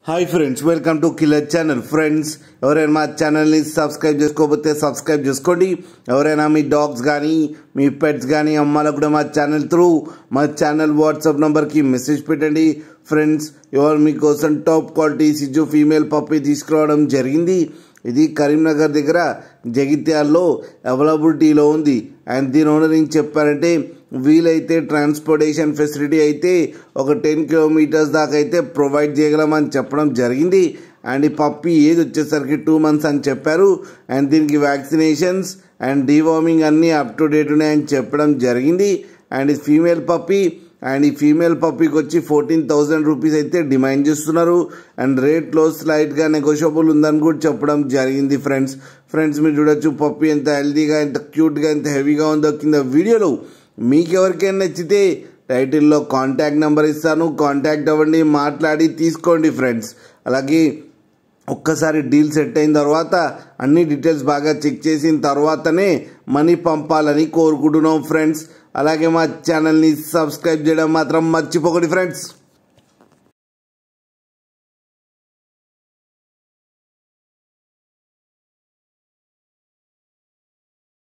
Hi friends, welcome to killer channel. Friends, ఎవరైనా మా ఛానల్ని సబ్స్క్రైబ్ చేసుకోకపోతే సబ్స్క్రైబ్ చేసుకోండి. ఎవరైనా మీ డాగ్స్ కానీ మీ పెట్స్ కానీ అమ్మాలకు కూడా మా ఛానల్ త్రూ మా ఛానల్ వాట్సాప్ నెంబర్కి మెసేజ్ పెట్టండి. ఫ్రెండ్స్, ఎవరు మీకోసం top quality Siju female puppy తీసుకురావడం జరిగింది. ఇది కరీంనగర్ దగ్గర జగిత్యాల్లో అవైలబిలిటీలో ఉంది. అండ్ దీని ఓనర్ ఏం చెప్పారంటే, వీలైతే ట్రాన్స్పోర్టేషన్ ఫెసిలిటీ అయితే ఒక 10 కిలోమీటర్స్ దాకా అయితే ప్రొవైడ్ చేయగలమని చెప్పడం జరిగింది. అండ్ ఈ పప్పీ ఏజ్ వచ్చేసరికి 2 months అని చెప్పారు. అండ్ దీనికి వ్యాక్సినేషన్స్ అండ్ డీవార్మింగ్ అన్నీ అప్ టు డేట్ ఉన్నాయని చెప్పడం జరిగింది. అండ్ ఇది ఫీమేల్ పప్పీ. అండ్ ఈ ఫీమేల్ పప్పీకి వచ్చి 14,000 రూపీస్ అయితే డిమాండ్ చేస్తున్నారు. అండ్ రేట్లో స్లైట్గా నెగోషియబుల్ ఉందని కూడా చెప్పడం జరిగింది. ఫ్రెండ్స్ మీరు చూడొచ్చు పప్పీ ఎంత హెల్తీగా, ఎంత క్యూట్గా, ఎంత హెవీగా ఉందో కింద వీడియోలో. మీకు ఎవరికైనా నచ్చితే టైటిల్లో కాంటాక్ట్ నెంబర్ ఇస్తాను, కాంటాక్ట్ అవ్వండి, మాట్లాడి తీసుకోండి ఫ్రెండ్స్. అలాగే ఒక్కసారి డీల్ సెట్ అయిన తర్వాత అన్ని డీటెయిల్స్ బాగా చెక్ చేసిన తర్వాతనే మనీ పంపాలని కోరుకుంటున్నాం ఫ్రెండ్స్. అలాగే మా ఛానల్ని సబ్స్క్రైబ్ చేయడం మాత్రం మర్చిపోకండి ఫ్రెండ్స్.